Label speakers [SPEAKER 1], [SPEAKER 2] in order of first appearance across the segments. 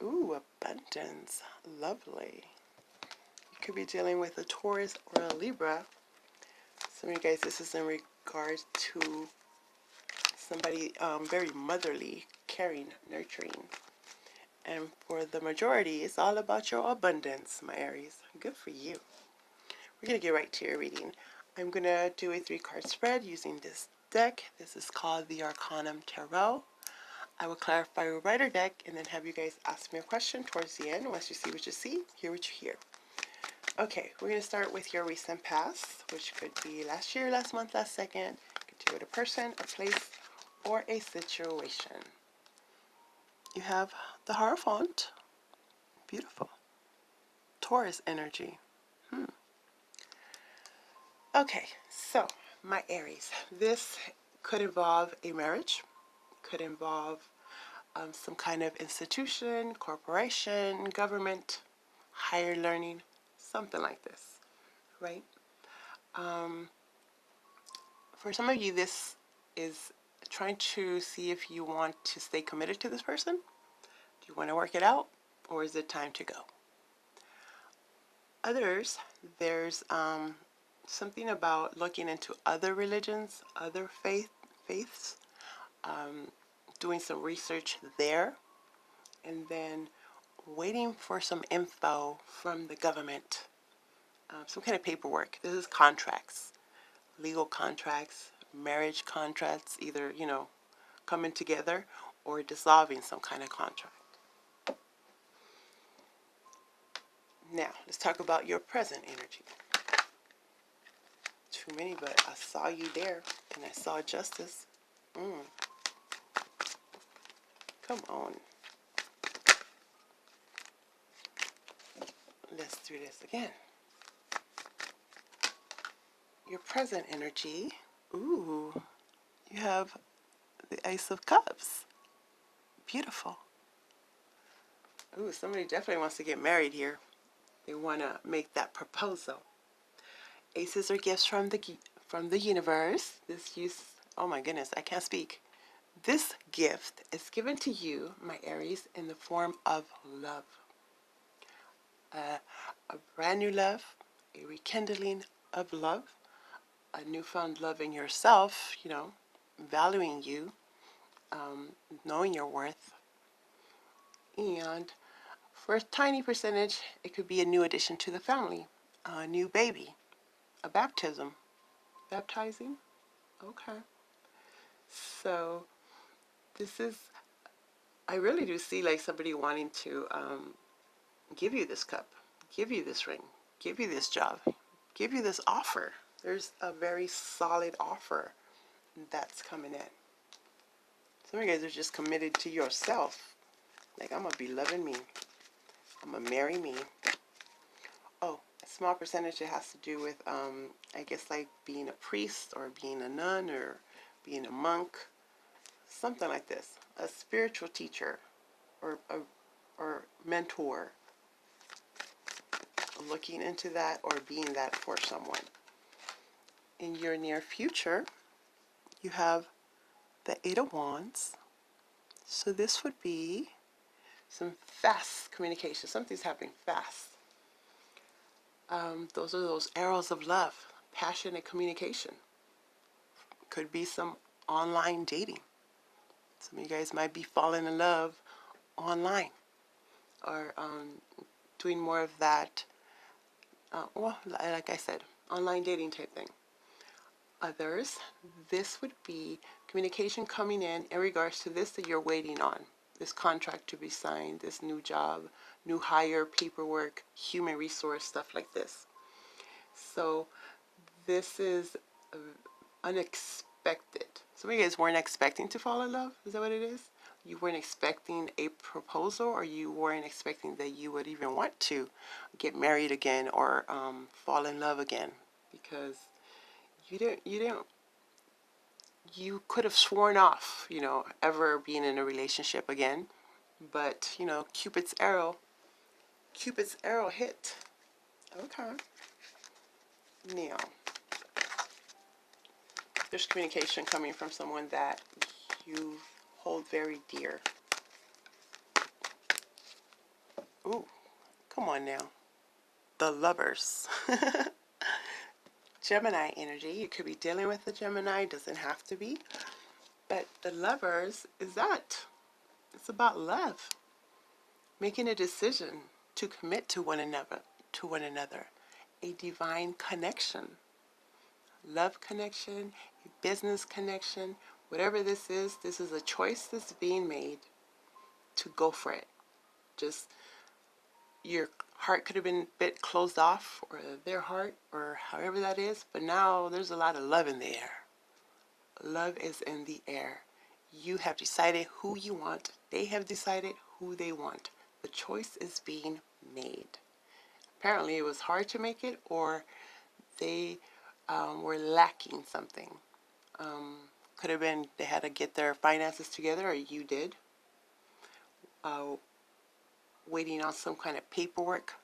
[SPEAKER 1] Ooh, abundance. Lovely. You could be dealing with a Taurus or a Libra. Some of you guys, this is in regards to somebody very motherly, caring, nurturing. And for the majority, it's all about your abundance, my Aries. Good for you. We're going to get right to your reading. I'm going to do a 3-card spread using this deck. This is called the Arcanum Tarot. I will clarify your writer deck and then have you guys ask me a question towards the end. Once you see what you see, hear what you hear. Okay, we're going to start with your recent past, which could be last year, last month, last second. It could do with a person, a place, or a situation. You have the Hierophant. Beautiful. Taurus energy. Okay, so my Aries, this could involve a marriage, could involve some kind of institution, corporation, government, higher learning, something like this, right? For some of you, this is trying to see if you want to stay committed to this person. Do you want to work it out, or is it time to go? Others, there's something about looking into other religions, other faiths, doing some research there, and then waiting for some info from the government, some kind of paperwork. This is contracts, legal contracts, marriage contracts, either, you know, coming together or dissolving some kind of contract. Now, let's talk about your present energy. Too many, but I saw you there, and I saw justice. Come on. Let's do this again. Your present energy. Ooh, you have the Ace of Cups. Beautiful. Ooh, somebody definitely wants to get married here. They want to make that proposal. Aces are gifts from the universe. Oh my goodness, I can't speak. This gift is given to you, my Aries, in the form of love. A brand new love, a rekindling of love, a newfound love in yourself, you know, valuing you, knowing your worth. And for a tiny percentage, it could be a new addition to the family, a new baby, a baptism. Baptizing? Okay. So this is, I really do see like somebody wanting to give you this cup, give you this ring, give you this job, give you this offer. There's a very solid offer that's coming in. Some of you guys are just committed to yourself. Like, I'm going to be loving me. I'm going to marry me. Oh, a small percentage, it has to do with, I guess, like being a priest or being a nun or being a monk. Something like this. A spiritual teacher or mentor. Looking into that or being that for someone. In your near future, you have the Eight of Wands. So this would be some fast communication. Something's happening fast. Those are those arrows of love, passionate communication. Could be some online dating. Some of you guys might be falling in love online or doing more of that, well, like I said, online dating type thing. Others, this would be communication coming in regards to this that you're waiting on. This contract to be signed, this new job, new hire, paperwork, human resource, stuff like this. So this is unexpected. Some of you guys weren't expecting to fall in love. Is that what it is? You weren't expecting a proposal, or you weren't expecting that you would even want to get married again or fall in love again, because you could have sworn off, you know, ever being in a relationship again, but, you know, Cupid's arrow hit. Okay. Now, there's communication coming from someone that you hold very dear. Ooh, come on now. The Lovers. Gemini energy. You could be dealing with the Gemini, doesn't have to be. But the Lovers is that. It's about love. Making a decision to commit to one another. A divine connection. Love connection, a business connection, whatever this is a choice that's being made to go for it. Just your heart could have been a bit closed off, or their heart, or however that is, but now there's a lot of love in the air. Love is in the air. You have decided who you want. They have decided who they want. The choice is being made. Apparently it was hard to make it, or they were lacking something. Could have been they had to get their finances together, or you did. Waiting on some kind of paperwork,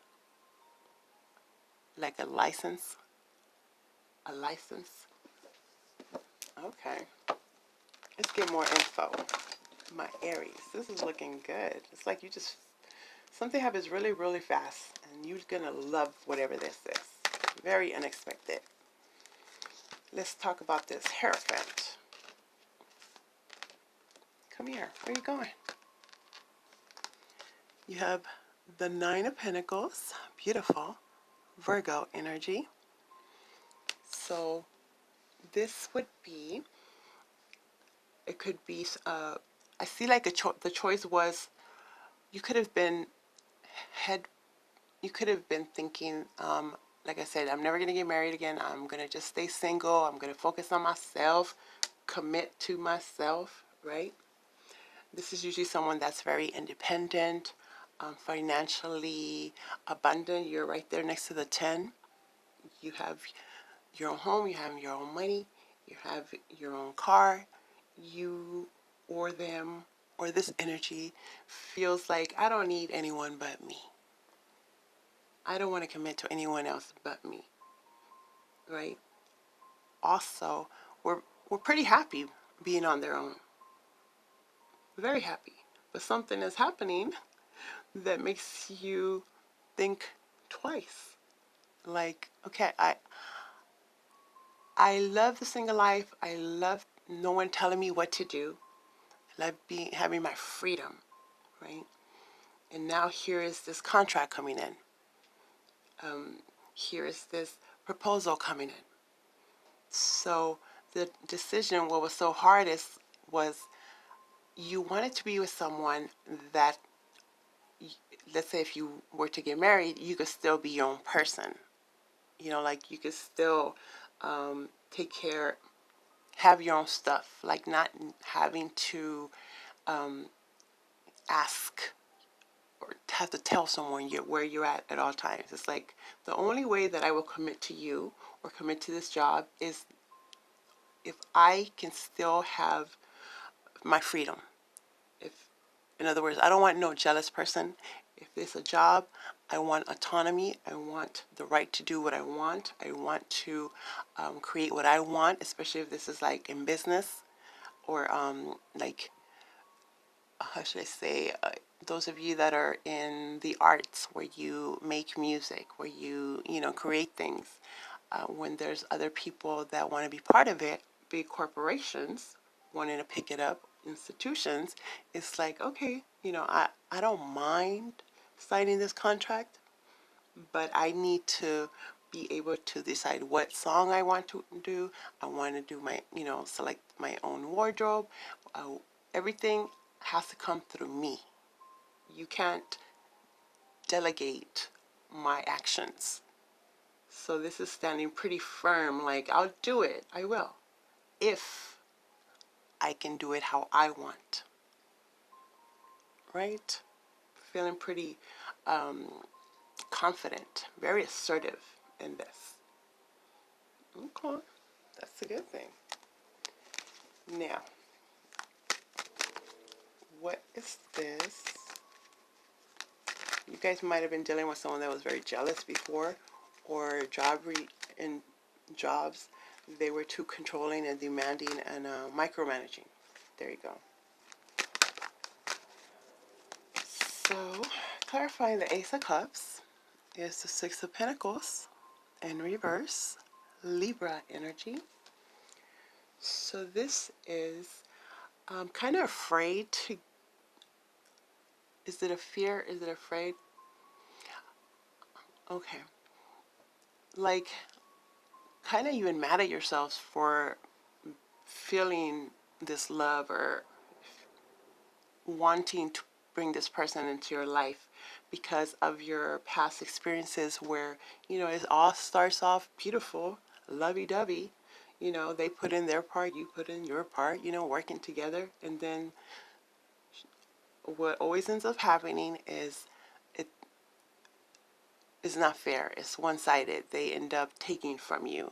[SPEAKER 1] like a license. A license. Okay. Let's get more info. My Aries. This is looking good. It's like you just, something happens really, really fast, and you're going to love whatever this is. Very unexpected. Let's talk about this Hierophant. Come here. Where are you going? You have the Nine of Pentacles. Beautiful. Virgo energy. So this would be, it could be, I see like the choice was, you could have been thinking, like I said, I'm never going to get married again. I'm going to just stay single. I'm going to focus on myself, commit to myself, right? This is usually someone that's very independent, financially abundant. You're right there next to the 10. You have your own home, you have your own money, you have your own car. You or them or this energy feels like, I don't need anyone but me. I don't want to commit to anyone else but me, right? Also, we're pretty happy being on their own. Very happy. But something is happening that makes you think twice. Like, okay, I love the single life. I love no one telling me what to do. I love having my freedom, right? And now here is this contract coming in. Here is this proposal coming in. So the decision, what was so hard was you wanted to be with someone that, let's say if you were to get married, you could still be your own person. You know, like you could still take care, have your own stuff, like not having to ask or have to tell someone where you're at all times. It's like the only way that I will commit to you or commit to this job is if I can still have my freedom. If, in other words, I don't want no jealous person. If it's a job, I want autonomy. I want the right to do what I want. I want to create what I want, especially if this is like in business or like, how should I say, those of you that are in the arts where you make music, where you create things, when there's other people that want to be part of it, big corporations wanting to pick it up, institutions, it's like, okay, I don't mind signing this contract, but I need to be able to decide what song I want to do. I want to do my, select my own wardrobe. Everything has to come through me. You can't delegate my actions. So this is standing pretty firm, like I'll do it, I will, if I can do it how I want, right? Feeling pretty confident, very assertive in this. Okay, that's a good thing. Now, what is this? You guys might have been dealing with someone that was very jealous before, or in jobs, they were too controlling and demanding and micromanaging. There you go. So, Clarifying the Ace of Cups is the Six of Pentacles in reverse, Libra energy. So this is kind of afraid to, is it a fear? Is it afraid? Okay. Like, kind of even mad at yourselves for feeling this love or wanting to bring this person into your life because of your past experiences where, you know, it all starts off beautiful, lovey-dovey. You know, they put in their part, you put in your part, you know, working together. And then what always ends up happening is it is not fair. It's one-sided. They end up taking from you.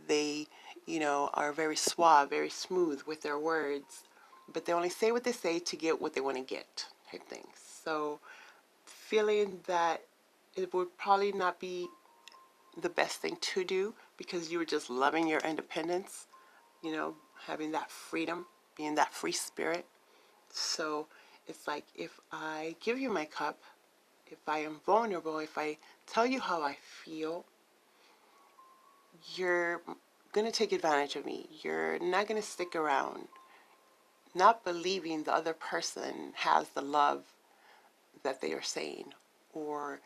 [SPEAKER 1] They, you know, are very suave, very smooth with their words, but they only say what they say to get what they want to get, type thing. So feeling that it would probably not be the best thing to do because you were just loving your independence, you know, having that freedom, being that free spirit. So it's like, if I give you my cup, if I am vulnerable, if I tell you how I feel, you're going to take advantage of me. You're not going to stick around, not believing the other person has the love that they are saying, or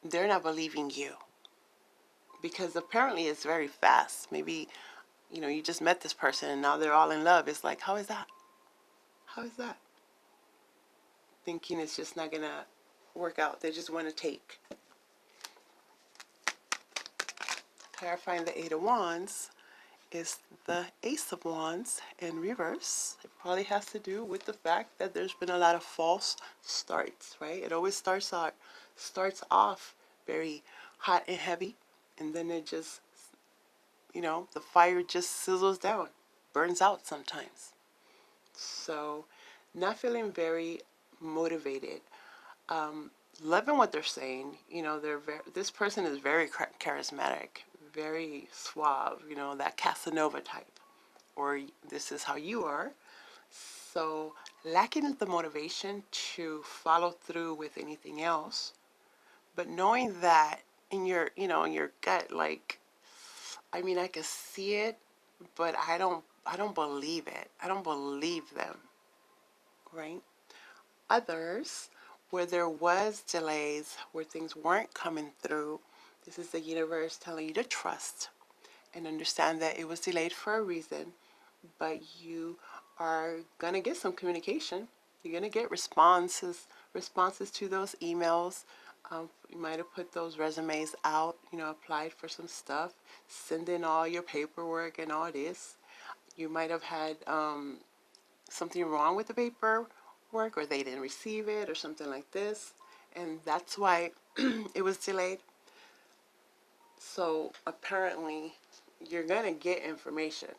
[SPEAKER 1] they're not believing you. Because apparently it's very fast. Maybe, you know, you just met this person and now they're all in love. It's like, how is that? How is that? Thinking it's just not going to work out. They just want to take. Clarifying the Eight of Wands is the Ace of Wands in reverse. It probably has to do with the fact that there's been a lot of false starts, right? It always starts off very hot and heavy, and then it just, you know, the fire just sizzles down, burns out sometimes. So not feeling very motivated. Loving what they're saying. You know, this person is very charismatic, very suave, you know, that Casanova type, or this is how you are. So lacking the motivation to follow through with anything else, but knowing that in your, you know, in your gut, like, I mean, I can see it, but I don't believe it. I don't believe them, right? Others, where there was delays, where things weren't coming through, this is the universe telling you to trust and understand that it was delayed for a reason, but you are going to get some communication. You're going to get responses to those emails. You might have put those resumes out, you know, applied for some stuff, send in all your paperwork and all this. You might have had something wrong with the paperwork, or they didn't receive it, or something like this, and that's why it was delayed. So apparently you're gonna get information.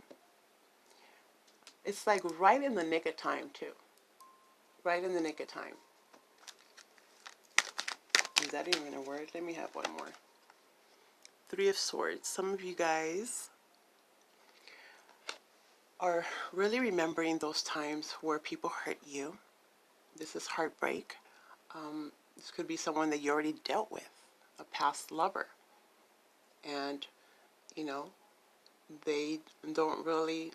[SPEAKER 1] It's like right in the nick of time too. Right in the nick of time. Is that even a word? Let me have one more. Three of Swords. Some of you guys are really remembering those times where people hurt you. This is heartbreak. This could be someone that you already dealt with, a past lover. And, you know, they don't really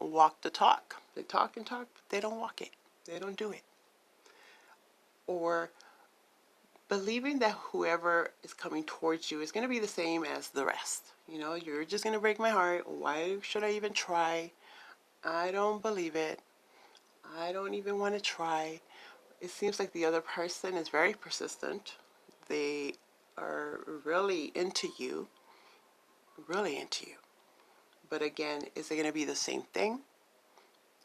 [SPEAKER 1] walk the talk. They talk and talk, but they don't walk it. They don't do it. Or believing that whoever is coming towards you is going to be the same as the rest. You know, you're just going to break my heart. Why should I even try? I don't believe it. I don't even want to try. It seems like the other person is very persistent. They are really into you. Really into you. But again, is it going to be the same thing?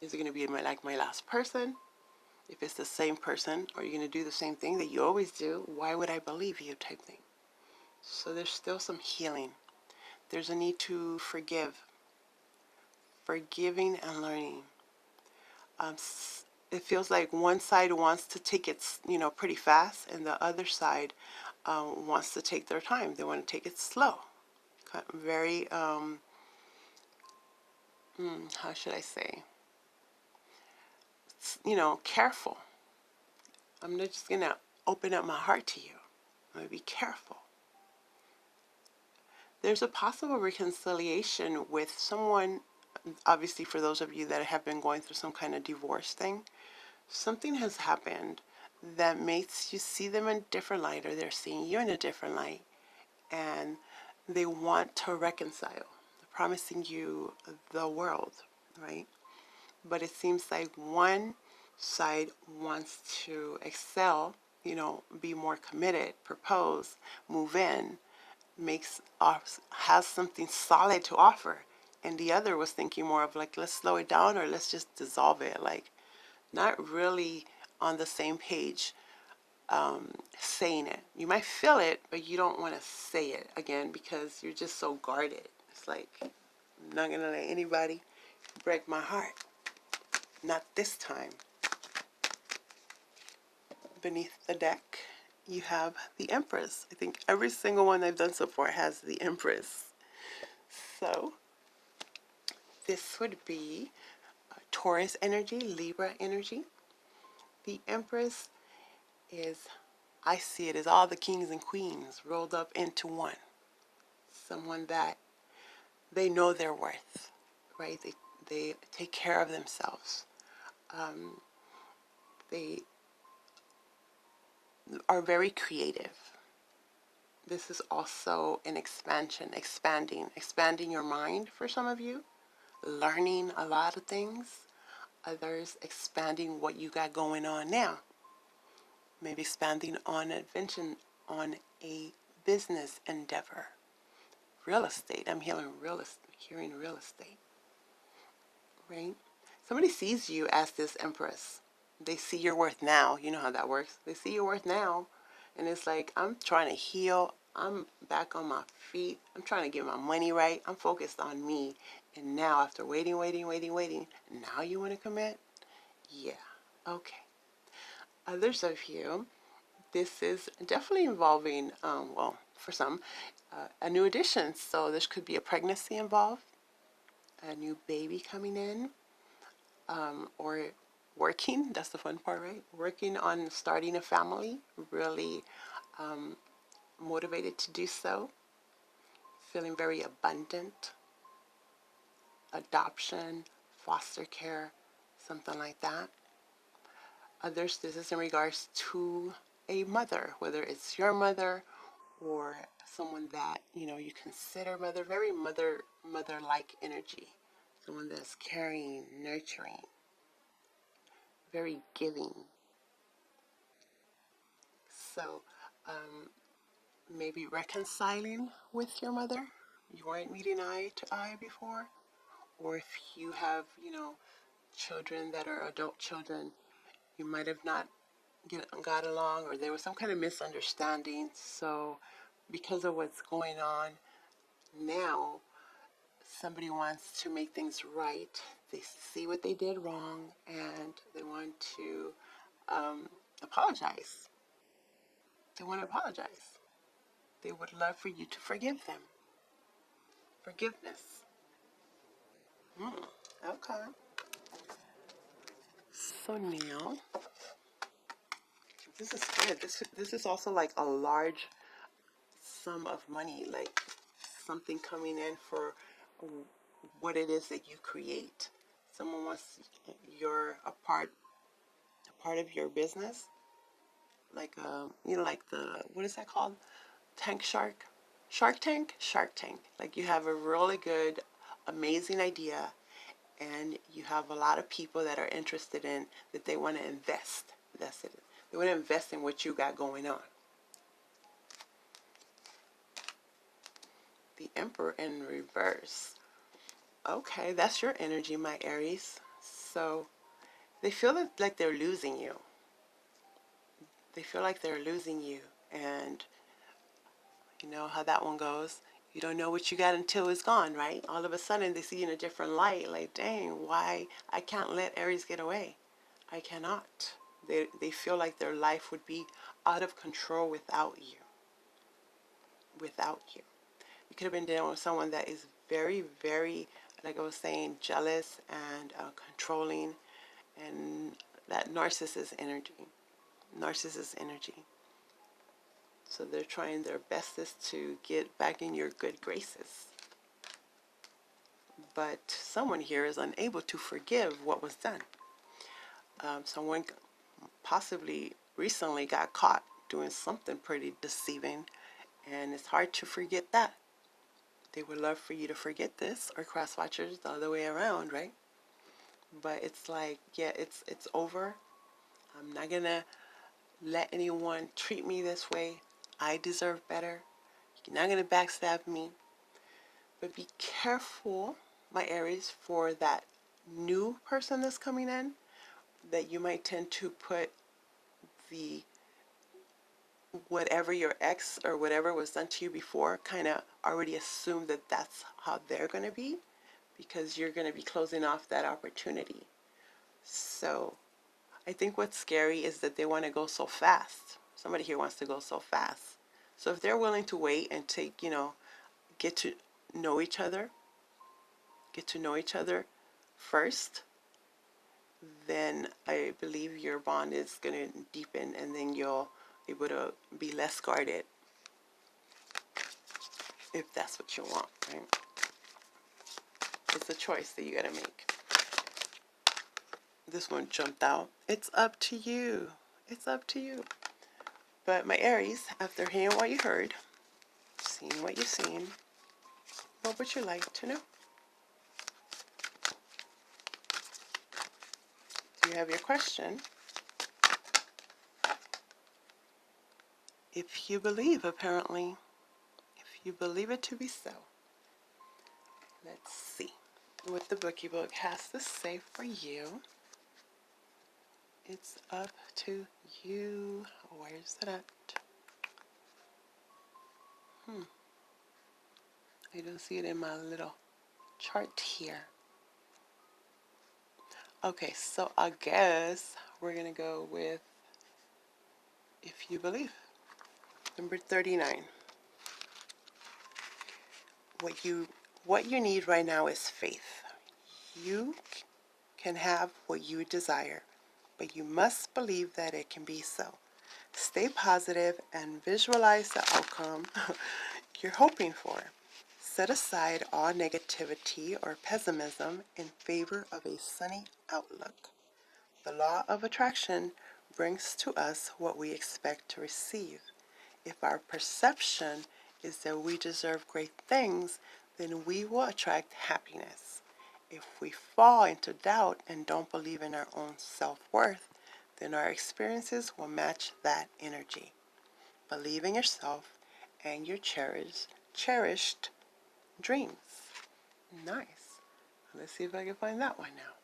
[SPEAKER 1] Is it going to be like my last person? If it's the same person, are you going to do the same thing that you always do? Why would I believe you, type thing. So there's still some healing. There's a need to forgive. Forgiving and learning. It feels like one side wants to take it, you know, pretty fast, and the other side wants to take their time. They want to take it slow. Very, how should I say? You know, careful. I'm just going to open up my heart to you. I'm going to be careful. There's a possible reconciliation with someone, obviously for those of you that have been going through some kind of divorce thing. Something has happened that makes you see them in a different light, or they're seeing you in a different light, and they want to reconcile. They're promising you the world, right? But it seems like one side wants to excel, be more committed, propose, move in, has something solid to offer. And the other was thinking more of like, let's slow it down or let's just dissolve it. Like, not really on the same page, saying it. You might feel it, but you don't want to say it again because you're just so guarded. It's like, I'm not going to let anybody break my heart. Not this time. Beneath the deck, you have the Empress. I think every single one I've done so far has the Empress. So, this would be Taurus energy, Libra energy. The Empress is, I see it as all the kings and queens rolled up into one. Someone that they know their worth, right? They take care of themselves. They are very creative. This is also an expansion, expanding your mind for some of you, learning a lot of things. Others expanding what you got going on now. Maybe expanding on invention, on a business endeavor. Real estate. I'm hearing real estate, right? Somebody sees you as this Empress. They see your worth now. You know how that works. They see your worth now, and it's like, I'm trying to heal. I'm back on my feet. I'm trying to get my money right. I'm focused on me. And now, after waiting, now you want to commit? Yeah. Okay. Others of you, this is definitely involving, well, for some, a new addition. So this could be a pregnancy involved, a new baby coming in, or working. That's the fun part, right? Working on starting a family, really motivated to do so, feeling very abundant, adoption, foster care, something like that. Others, this is in regards to a mother, whether it's your mother or someone that you consider mother, very mother-like energy, someone that's caring, nurturing, very giving. So maybe reconciling with your mother. You weren't meeting eye to eye before, or if you have children that are adult children, you might have not got along, or there was some kind of misunderstanding. So because of what's going on now, somebody wants to make things right. They see what they did wrong and they want to apologize. They want to apologize. They would love for you to forgive them. Forgiveness. Okay. So now, this is good. This is also like a large sum of money, like something coming in for what it is that you create. Someone wants a part of your business, like like the, what is that called? Tank Shark, Shark Tank. Like, you have a really good, amazing idea, and you have a lot of people that are interested in that. They want to invest. That's it. They want to invest in what you got going on. The Emperor in reverse. Okay, that's your energy, my Aries. So they feel like they're losing you. They feel like they're losing you. And you know how that one goes. You don't know what you got until it's gone, right? All of a sudden they see you in a different light. Like, dang, why? I can't let Aries get away. I cannot. They feel like their life would be out of control without you. Without you. You could have been dealing with someone that is very, very, like I was saying, jealous and controlling, and that narcissist energy. narcissist energy. So they're trying their bestest to get back in your good graces. But someone here is unable to forgive what was done. Someone possibly recently got caught doing something pretty deceiving, and it's hard to forget that. They would love for you to forget this, or cross watchers the other way around, right? But it's like, yeah, it's over. I'm not gonna let anyone treat me this way. I deserve better. You're not gonna backstab me. But be careful, my Aries, for that new person that's coming in, that you might tend to put the whatever your ex or whatever was done to you before, kind of already assume that that's how they're going to be, because you're going to be closing off that opportunity. So I think what's scary is that they want to go so fast. Somebody here wants to go so fast. So if they're willing to wait and take, get to know each other, first, then I believe your bond is going to deepen, and then you'll be able to be less guarded, if that's what you want, right? It's a choice that you got to make. This one jumped out. It's up to you. It's up to you. But my Aries, after hearing what you heard, seeing what you've seen, what would you like to know? Do you have your question? If you believe, apparently. If you believe it to be so. Let's see what the bookie book has to say for you. It's up to you. Where's it at? I don't see it in my little chart here. Okay, so I guess we're going to go with If You Believe. Number 39. What you need right now is faith. You can have what you desire, but you must believe that it can be so. Stay positive and visualize the outcome you're hoping for. Set aside all negativity or pessimism in favor of a sunny outlook. The law of attraction brings to us what we expect to receive. If our perception is that we deserve great things, then we will attract happiness. If we fall into doubt and don't believe in our own self-worth, then our experiences will match that energy. Believe in yourself and your cherished dreams. Nice. Let's see if I can find that one now.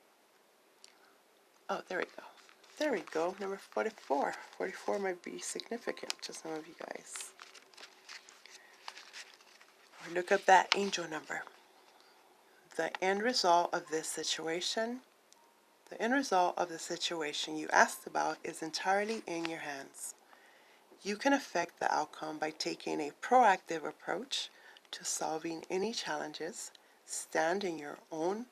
[SPEAKER 1] Oh, there we go. There we go. Number 44. 44 might be significant to some of you guys. Or look up that angel number. The end result of the situation you asked about is entirely in your hands. You can affect the outcome by taking a proactive approach to solving any challenges, stand in your own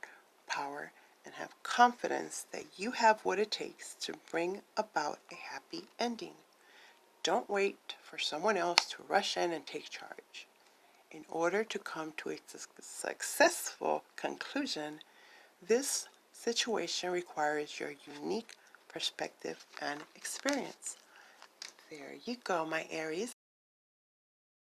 [SPEAKER 1] power, and have confidence that you have what it takes to bring about a happy ending. Don't wait for someone else to rush in and take charge. In order to come to a successful conclusion, this situation requires your unique perspective and experience. There you go, my Aries.